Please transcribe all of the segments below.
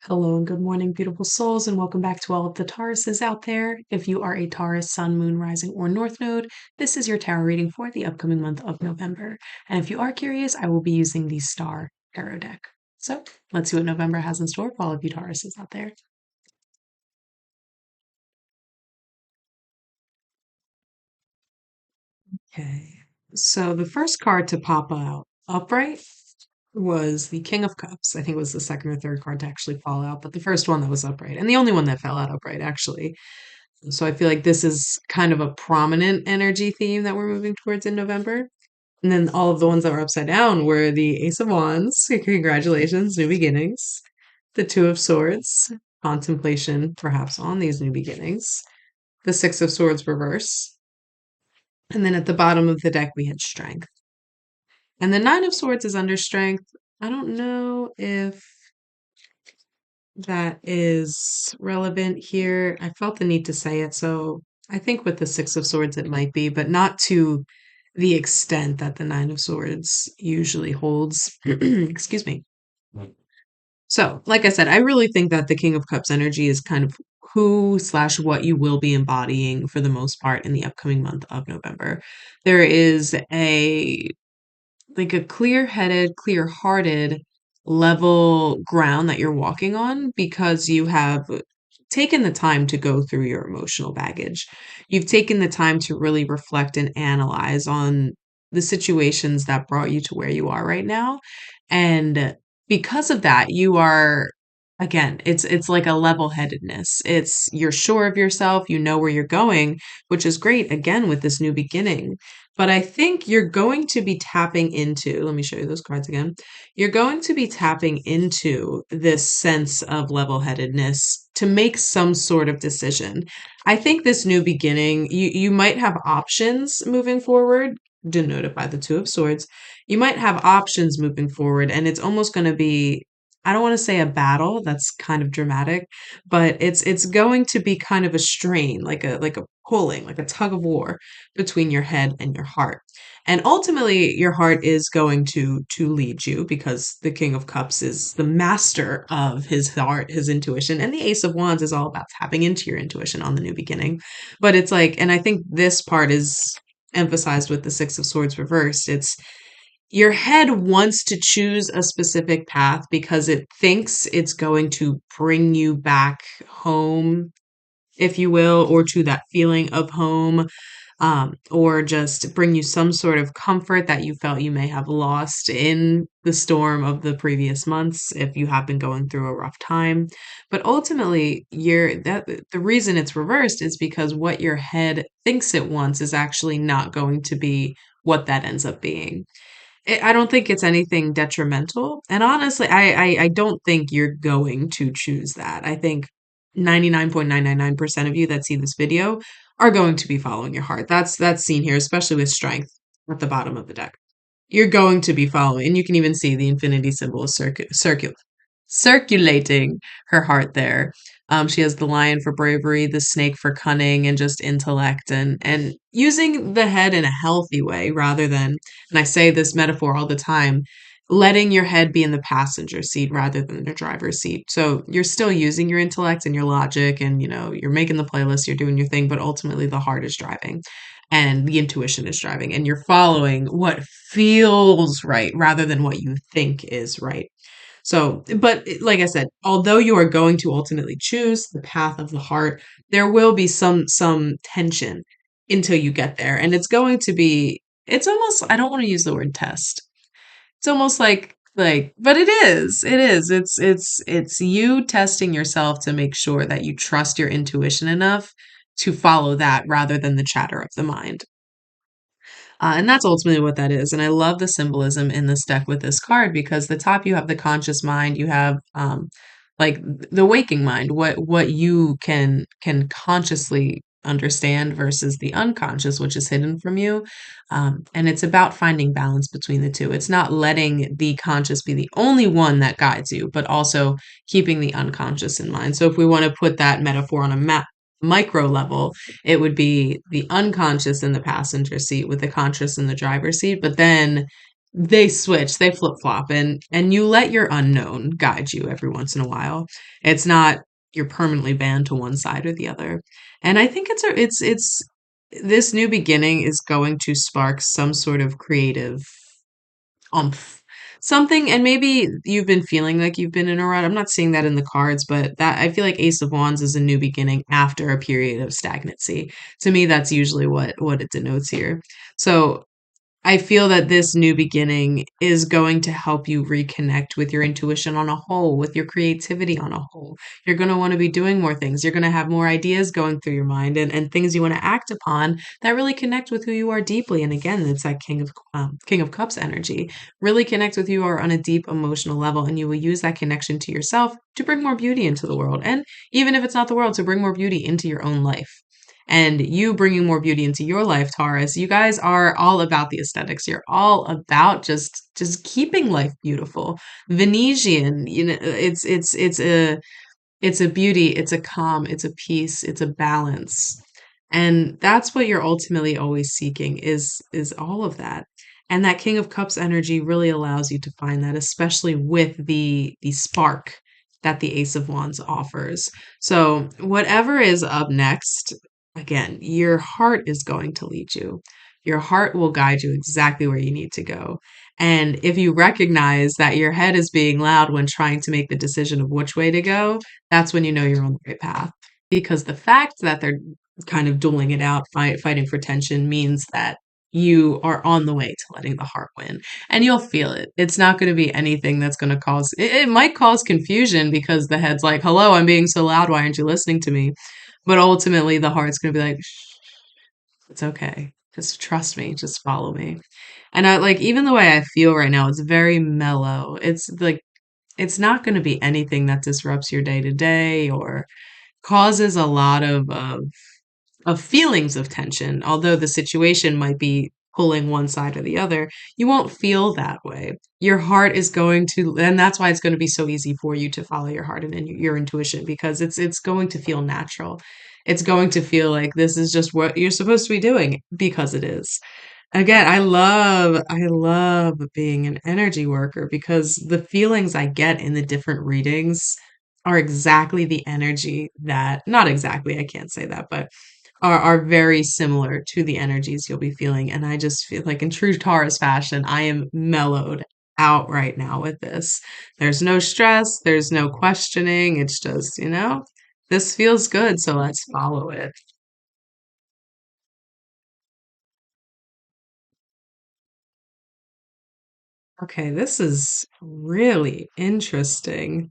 Hello and good morning, beautiful souls, and welcome back to all of the Tauruses out there. If you are a Taurus, Sun, Moon, Rising, or North Node, this is your tarot reading for the upcoming month of November. And if you are curious, I will be using the Star Tarot deck. So let's see what November has in store for all of you Tauruses out there. Okay, so the first card to pop out upright was the King of Cups. I think it was the second or third card to actually fall out, but the first one that was upright, and the only one that fell out upright, actually. So I feel like this is kind of a prominent energy theme that we're moving towards in November. And then all of the ones that were upside down were the Ace of Wands, congratulations, new beginnings. The Two of Swords, contemplation perhaps on these new beginnings. The Six of Swords reverse. And then at the bottom of the deck, we had Strength. And the Nine of Swords is under Strength. I don't know if that is relevant here. I felt the need to say it, so I think with the Six of Swords it might be, but not to the extent that the Nine of Swords usually holds. Excuse me. So, like I said, I really think that the King of Cups energy is kind of who slash what you will be embodying for the most part in the upcoming month of November. There is a clear-headed, clear-hearted level ground that you're walking on because you have taken the time to go through your emotional baggage. You've taken the time to really reflect and analyze on the situations that brought you to where you are right now. And because of that, you are again, it's like a level-headedness. It's you're sure of yourself, you know where you're going, which is great again with this new beginning. But I think you're going to be tapping into, let me show you those cards again. You're going to be tapping into this sense of level-headedness to make some sort of decision. I think this new beginning, you might have options moving forward, denoted by the Two of Swords. You might have options moving forward, and it's almost going to be, I don't want to say a battle, that's kind of dramatic, but it's going to be kind of a strain, like a pulling, like a tug of war between your head and your heart. And ultimately, your heart is going to lead you because the King of Cups is the master of his heart, his intuition, and the Ace of Wands is all about tapping into your intuition on the new beginning. But it's like, and I think this part is emphasized with the Six of Swords reversed. It's your head wants to choose a specific path because it thinks it's going to bring you back home, if you will, or to that feeling of home, or just bring you some sort of comfort that you felt you may have lost in the storm of the previous months if you have been going through a rough time. But ultimately, the reason it's reversed is because what your head thinks it wants is actually not going to be what that ends up being. I don't think it's anything detrimental. And honestly, I don't think you're going to choose that. I think 99.999% of you that see this video are going to be following your heart. That's seen here, especially with strength at the bottom of the deck. You're going to be following, and you can even see the infinity symbol is circulating her heart there. She has the lion for bravery, the snake for cunning, and just intellect, and using the head in a healthy way rather than, and I say this metaphor all the time, letting your head be in the passenger seat rather than the driver's seat. So you're still using your intellect and your logic, and you're making the playlist, you're doing your thing, but ultimately the heart is driving. And the intuition is driving, and you're following what feels right rather than what you think is right. So, but like I said, although you are going to ultimately choose the path of the heart, there will be some tension until you get there. And it's going to be, it's almost, I don't want to use the word test. It's almost like, but it's you testing yourself to make sure that you trust your intuition enough to follow that rather than the chatter of the mind. And that's ultimately what that is. And I love the symbolism in this deck with this card because the top you have the conscious mind, you have like the waking mind, what you can consciously understand versus the unconscious, which is hidden from you. And it's about finding balance between the two. It's not letting the conscious be the only one that guides you, but also keeping the unconscious in mind. So if we want to put that metaphor on a map micro level, it would be the unconscious in the passenger seat with the conscious in the driver's seat. But then they switch, they flip-flop, and you let your unknown guide you every once in a while. It's not you're permanently banned to one side or the other. And I think it's this new beginning is going to spark some sort of creative umph. Something, and maybe you've been feeling like you've been in a rut. I'm not seeing that in the cards, but that I feel like Ace of Wands is a new beginning after a period of stagnancy. To me, that's usually what it denotes here. So I feel that this new beginning is going to help you reconnect with your intuition on a whole, with your creativity on a whole. You're going to want to be doing more things. You're going to have more ideas going through your mind and things you want to act upon that really connect with who you are deeply. And again, it's that King of Cups energy. Really connect with who you are on a deep emotional level, and you will use that connection to yourself to bring more beauty into the world. And even if it's not the world, to bring more beauty into your own life. And you bringing more beauty into your life, Taurus, you guys are all about the aesthetics. You're all about just keeping life beautiful. Venetian, it's a beauty, it's a calm, it's a peace, it's a balance. And that's what you're ultimately always seeking is all of that. And that King of Cups energy really allows you to find that, especially with the spark that the Ace of Wands offers. So, whatever is up next, again, your heart is going to lead you. Your heart will guide you exactly where you need to go. And if you recognize that your head is being loud when trying to make the decision of which way to go, that's when you know you're on the right path. Because the fact that they're kind of dueling it out, fighting for tension, means that you are on the way to letting the heart win. And you'll feel it. It's not going to be anything that's going to cause, it might cause confusion because the head's like, hello, I'm being so loud. Why aren't you listening to me? But ultimately, the heart's going to be like, shh, it's okay. Just trust me. Just follow me. And I like, even the way I feel right now, it's very mellow. It's like, it's not going to be anything that disrupts your day to day or causes a lot of feelings of tension. Although the situation might be pulling one side or the other, you won't feel that way. Your heart is going to, and that's why it's going to be so easy for you to follow your heart and your intuition, because it's going to feel natural. It's going to feel like this is just what you're supposed to be doing because it is. Again, I love being an energy worker because the feelings I get in the different readings are exactly the energy that, not exactly, I can't say that, but are very similar to the energies you'll be feeling. And I just feel like in true Taurus fashion, I am mellowed out right now with this. There's no stress, there's no questioning. It's just, this feels good, so let's follow it. Okay, this is really interesting.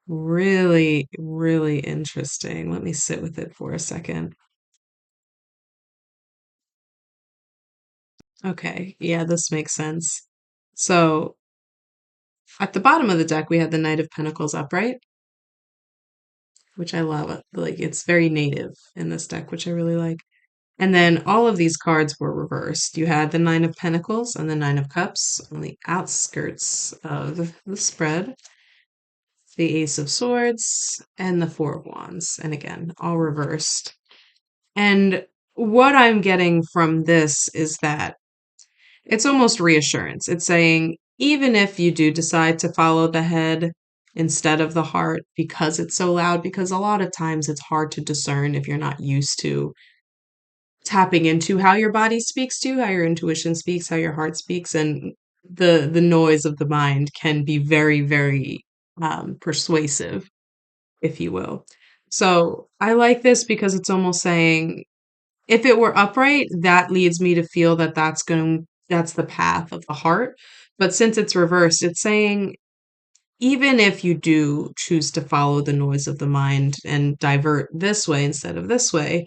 Really, really interesting. Let me sit with it for a second. Okay, yeah, this makes sense. So at the bottom of the deck, we had the Knight of Pentacles upright, which I love. Like, it's very native in this deck, which I really like. And then all of these cards were reversed. You had the Nine of Pentacles and the Nine of Cups on the outskirts of the spread, the Ace of Swords, and the Four of Wands. And again, all reversed. And what I'm getting from this is that it's almost reassurance. It's saying, even if you do decide to follow the head instead of the heart because it's so loud, because a lot of times it's hard to discern if you're not used to tapping into how your body speaks to you, how your intuition speaks, how your heart speaks, and the noise of the mind can be very, very persuasive, if you will. So I like this because it's almost saying, if it were upright, that leads me to feel that that's the path of the heart. But since it's reversed, it's saying, even if you do choose to follow the noise of the mind and divert this way instead of this way,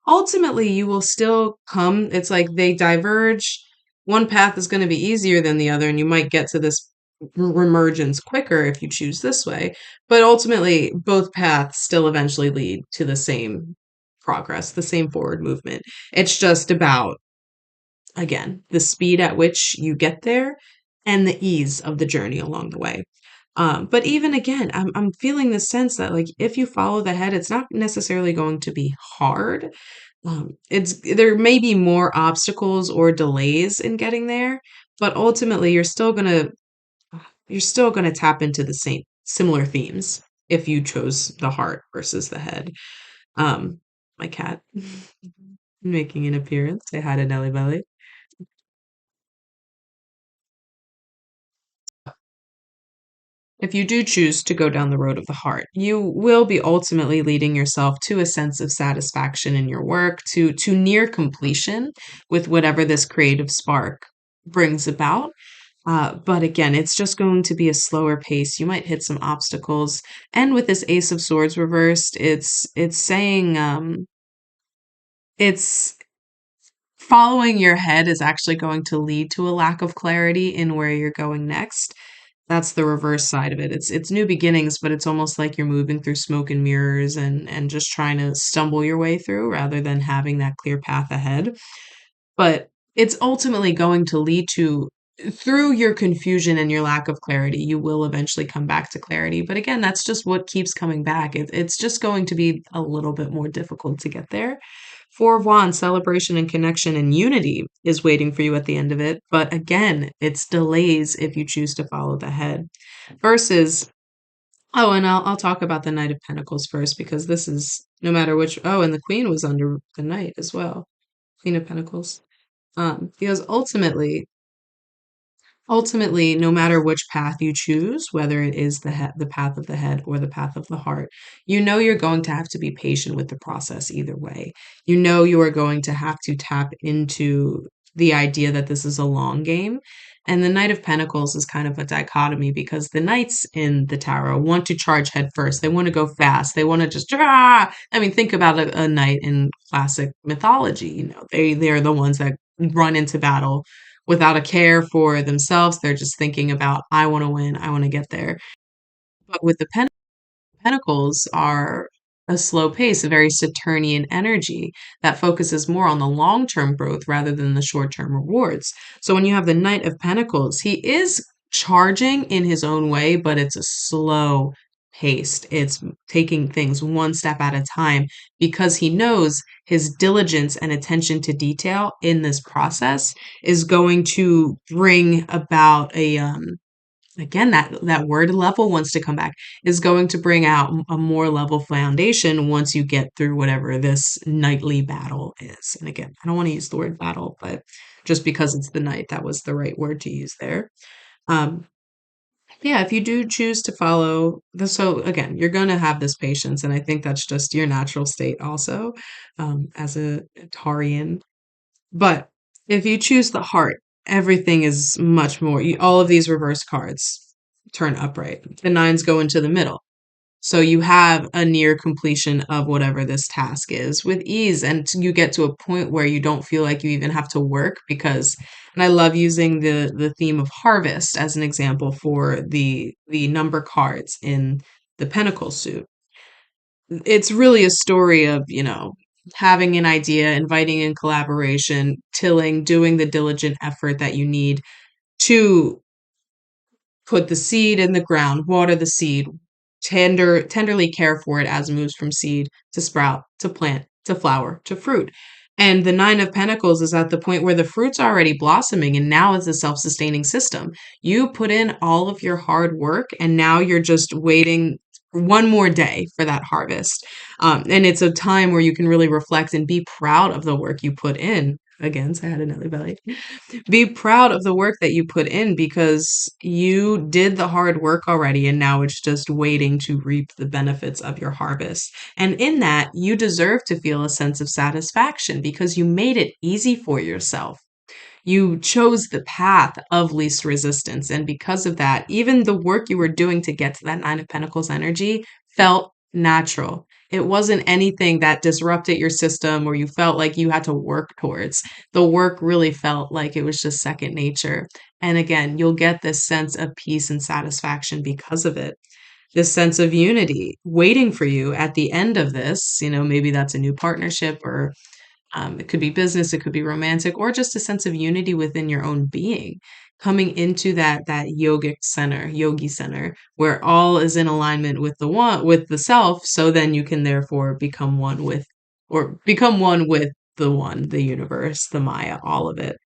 ultimately you will still come. It's like they diverge. One path is going to be easier than the other, and you might get to this remergence quicker if you choose this way. But ultimately, both paths still eventually lead to the same progress, the same forward movement. It's just about, again, the speed at which you get there and the ease of the journey along the way. But even again, I'm feeling the sense that, like, if you follow the head, it's not necessarily going to be hard, It's there may be more obstacles or delays in getting there, but ultimately you're still gonna tap into the same similar themes if you chose the heart versus the head. Um, my cat making an appearance. Say hi to Nelly Belly. If you do choose to go down the road of the heart, you will be ultimately leading yourself to a sense of satisfaction in your work, to near completion with whatever this creative spark brings about. But again, it's just going to be a slower pace. You might hit some obstacles. And with this Ace of Swords reversed, it's saying it's following your head is actually going to lead to a lack of clarity in where you're going next. That's the reverse side of it. It's new beginnings, but it's almost like you're moving through smoke and mirrors and just trying to stumble your way through rather than having that clear path ahead. But it's ultimately going to lead to through your confusion and your lack of clarity, you will eventually come back to clarity. But again, that's just what keeps coming back. It's just going to be a little bit more difficult to get there. Four of Wands, celebration and connection and unity is waiting for you at the end of it. But again, it's delays if you choose to follow the head. Versus, oh, and I'll talk about the Knight of Pentacles first because this is no matter which. Oh, and the Queen was under the Knight as well. Queen of Pentacles. Because ultimately, no matter which path you choose, whether it is the path of the head or the path of the heart, you know you're going to have to be patient with the process either way. You know you are going to have to tap into the idea that this is a long game. And the Knight of Pentacles is kind of a dichotomy because the knights in the tarot want to charge head first. They want to go fast. They want to just, I mean, think about a knight in classic mythology. You know, they're the ones that run into battle without a care for themselves. They're just thinking about, I want to win, I want to get there. But with the Pentacles are a slow pace, a very Saturnian energy that focuses more on the long term growth rather than the short term rewards. So when you have the Knight of Pentacles, he is charging in his own way, but it's a slow paced. It's taking things one step at a time because he knows his diligence and attention to detail in this process is going to bring about a again that word level wants to come back is going to bring out a more level foundation once you get through whatever this nightly battle is. And again, I don't want to use the word battle, but just because it's the night, that was the right word to use there. um yeah, if you do choose to follow the, so again, you're going to have this patience, and I think that's just your natural state also, as a Tarian. But if you choose the heart, everything is much more. All of these reverse cards turn upright. The nines go into the middle. So you have a near completion of whatever this task is with ease, and you get to a point where you don't feel like you even have to work because, and I love using the theme of harvest as an example for the number cards in the Pentacle suit. It's really a story of, having an idea, inviting in collaboration, tilling, doing the diligent effort that you need to put the seed in the ground, water the seed, tenderly care for it as it moves from seed to sprout, to plant, to flower, to fruit. And the Nine of Pentacles is at the point where the fruit's already blossoming and now it's a self-sustaining system. You put in all of your hard work and now you're just waiting one more day for that harvest. And it's a time where you can really reflect and be proud of the work you put in. Again, say hi to Nelly Belly. Be proud of the work that you put in because you did the hard work already and now it's just waiting to reap the benefits of your harvest. And in that, you deserve to feel a sense of satisfaction because you made it easy for yourself. You chose the path of least resistance. And because of that, even the work you were doing to get to that Nine of Pentacles energy felt natural. It wasn't anything that disrupted your system or you felt like you had to work towards. The work really felt like it was just second nature. And again, you'll get this sense of peace and satisfaction because of it. This sense of unity waiting for you at the end of this, maybe that's a new partnership or it could be business, it could be romantic, or just a sense of unity within your own being, coming into that yogic center, yogi center, where all is in alignment with the one, with the self. So then you can therefore become one with or become one with the one, the universe, the Maya, all of it.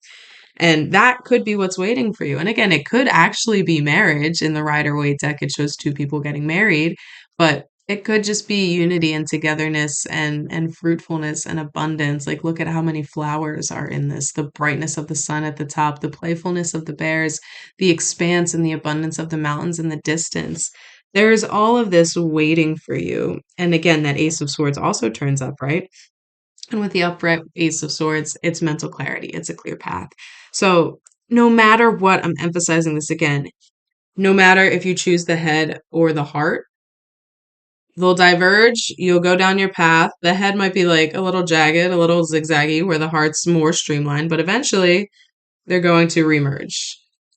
And that could be what's waiting for you. And again, it could actually be marriage. In the Rider-Waite deck, it shows two people getting married, but it could just be unity and togetherness and fruitfulness and abundance. Like look at how many flowers are in this, the brightness of the sun at the top, the playfulness of the bears, the expanse and the abundance of the mountains in the distance. There's all of this waiting for you. And again, that Ace of Swords also turns up, right? And with the upright Ace of Swords, it's mental clarity, it's a clear path. So, no matter what, I'm emphasizing this again, no matter if you choose the head or the heart, they'll diverge. You'll go down your path. The head might be like a little jagged, a little zigzaggy, where the heart's more streamlined, but eventually they're going to remerge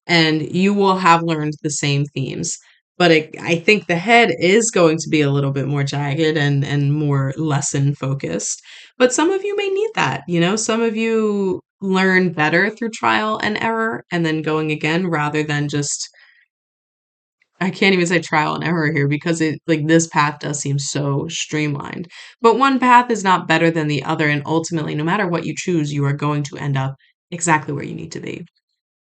and you will have learned the same themes. But I think the head is going to be a little bit more jagged and more lesson focused. But some of you may need that. You know, some of you learn better through trial and error and then going again rather than just, I can't even say trial and error here because it like this path does seem so streamlined. But one path is not better than the other. And ultimately, no matter what you choose, you are going to end up exactly where you need to be.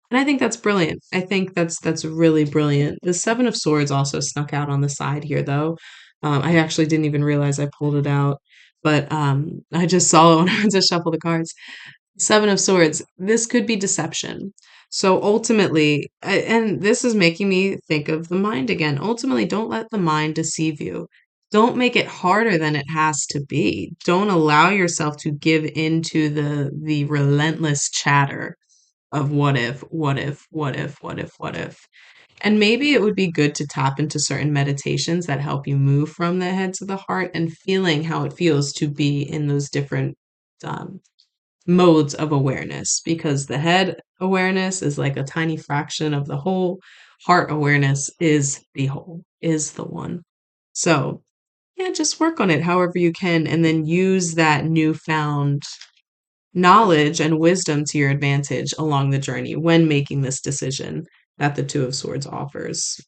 And I think that's brilliant. I think that's really brilliant. The Seven of Swords also snuck out on the side here, though. I actually didn't even realize I pulled it out, but I just saw it when I went to shuffle the cards. Seven of Swords. This could be deception. So ultimately, and this is making me think of the mind again. Ultimately, don't let the mind deceive you. Don't make it harder than it has to be. Don't allow yourself to give into the relentless chatter of what if, what if, what if, what if, what if. And maybe it would be good to tap into certain meditations that help you move from the head to the heart and feeling how it feels to be in those different um, modes of awareness because the head awareness is like a tiny fraction of the whole. Heart awareness is the whole, is the one. So, yeah, just work on it however you can and then use that newfound knowledge and wisdom to your advantage along the journey when making this decision that the Two of Swords offers.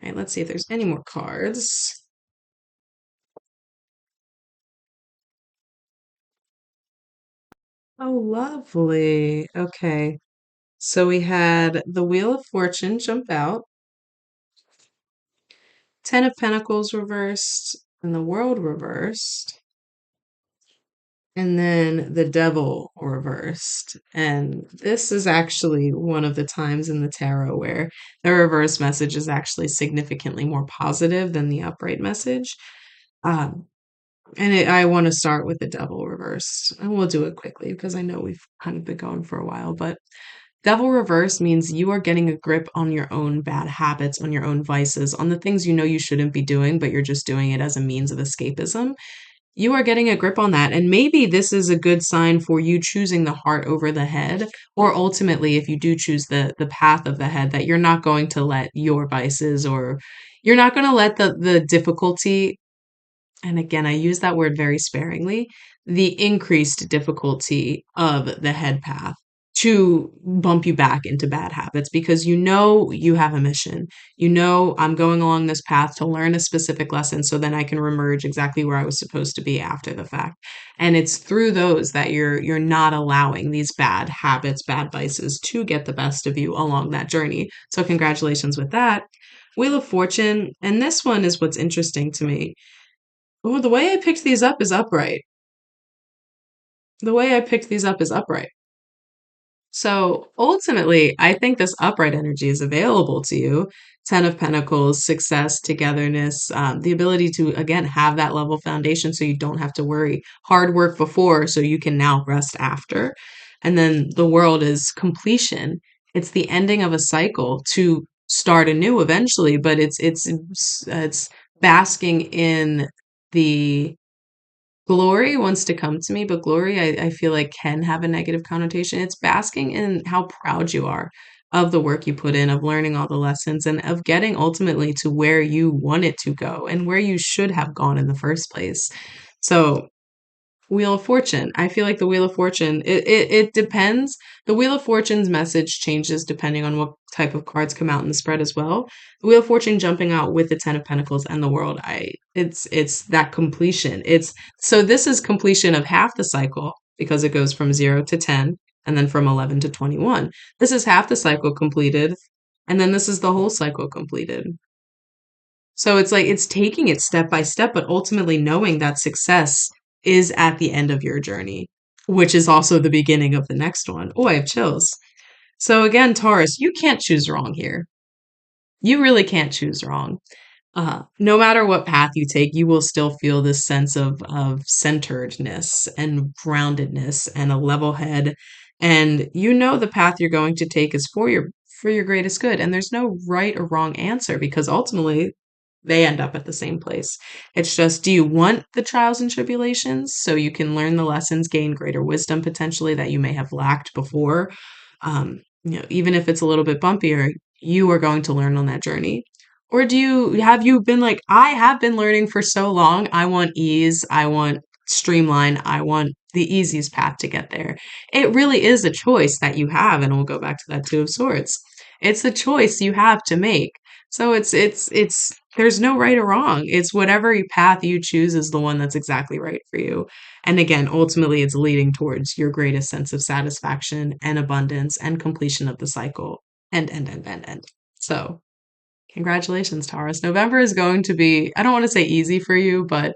All right, let's see if there's any more cards. Oh, lovely. Okay. So we had the Wheel of Fortune jump out, Ten of Pentacles reversed, and the World reversed. And then the Devil reversed. And this is actually one of the times in the tarot where the reverse message is actually significantly more positive than the upright message. Um, I want to start with the Devil reversed. And we'll do it quickly because I know we've kind of been going for a while. But Devil reverse means you are getting a grip on your own bad habits, on your own vices, on the things you know you shouldn't be doing, but you're just doing it as a means of escapism. You are getting a grip on that. And maybe this is a good sign for you choosing the heart over the head, or ultimately, if you do choose the path of the head, that you're not going to let your vices or you're not going to let the difficulty, and again, I use that word very sparingly, the increased difficulty of the head path to bump you back into bad habits because you know you have a mission. You know, I'm going along this path to learn a specific lesson so then I can remerge exactly where I was supposed to be after the fact. And it's through those that you're not allowing these bad habits, bad vices to get the best of you along that journey. So congratulations with that. Wheel of Fortune, and this one is what's interesting to me. Oh, the way I picked these up is upright. The way I picked these up is upright. So ultimately, I think this upright energy is available to you. Ten of Pentacles, success, togetherness, the ability to, again, have that level foundation so you don't have to worry. Hard work before, so you can now rest after. And then the world is completion. It's the ending of a cycle to start anew eventually, but it's basking in the glory wants to come to me, but glory I feel like can have a negative connotation. It's basking in how proud you are of the work you put in, of learning all the lessons, and of getting ultimately to where you want it to go and where you should have gone in the first place. So Wheel of Fortune. I feel like the Wheel of Fortune, it depends. The Wheel of Fortune's message changes depending on what type of cards come out in the spread as well. The Wheel of Fortune jumping out with the Ten of Pentacles and the World, it's that completion. It's so this is completion of half the cycle because it goes from 0 to 10 and then from 11 to 21. This is half the cycle completed, and then this is the whole cycle completed. So it's like it's taking it step by step, but ultimately knowing that success is at the end of your journey, which is also the beginning of the next one. Oh, I have chills. So again, Taurus, you can't choose wrong here. You really can't choose wrong. No matter what path you take, you will still feel this sense of centeredness and groundedness and a level head. And you know the path you're going to take is for your greatest good. And there's no right or wrong answer because ultimately they end up at the same place. It's just, do you want the trials and tribulations so you can learn the lessons, gain greater wisdom potentially that you may have lacked before? Even if it's a little bit bumpier, you are going to learn on that journey. Or have you been like, I have been learning for so long, I want ease, I want streamline, I want the easiest path to get there. It really is a choice that you have, and we'll go back to that Two of Swords. It's a choice you have to make. So it's there's no right or wrong. It's whatever path you choose is the one that's exactly right for you. And again, ultimately it's leading towards your greatest sense of satisfaction and abundance and completion of the cycle. And. So congratulations, Taurus. November is going to be, I don't want to say easy for you, but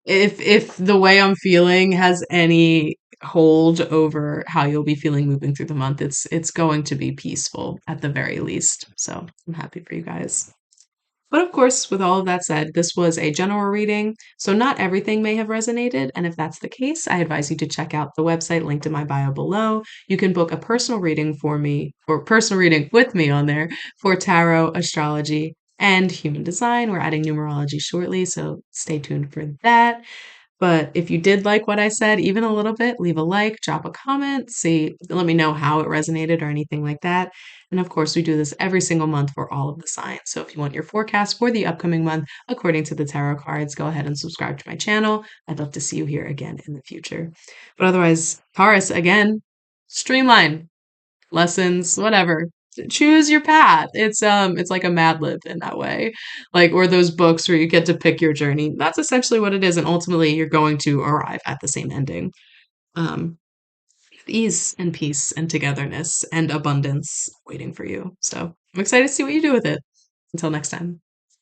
if the way I'm feeling has any hold over how you'll be feeling moving through the month, it's going to be peaceful at the very least. So I'm happy for you guys. But of course, with all of that said, this was a general reading, so not everything may have resonated. And if that's the case, I advise you to check out the website linked in my bio below. You can book a personal reading for me, or personal reading with me on there for tarot, astrology, and human design. We're adding numerology shortly, so stay tuned for that. But if you did like what I said, even a little bit, leave a like, drop a comment, let me know how it resonated or anything like that. And of course, we do this every single month for all of the signs. So if you want your forecast for the upcoming month according to the tarot cards, go ahead and subscribe to my channel. I'd love to see you here again in the future. But otherwise, Taurus, again, streamline lessons, whatever. Choose your path. It's like a Mad Lib in that way. Like or those books where you get to pick your journey. That's essentially what it is, and ultimately you're going to arrive at the same ending. Um Ease and peace and togetherness and abundance waiting for you. So I'm excited to see what you do with it. Until next time.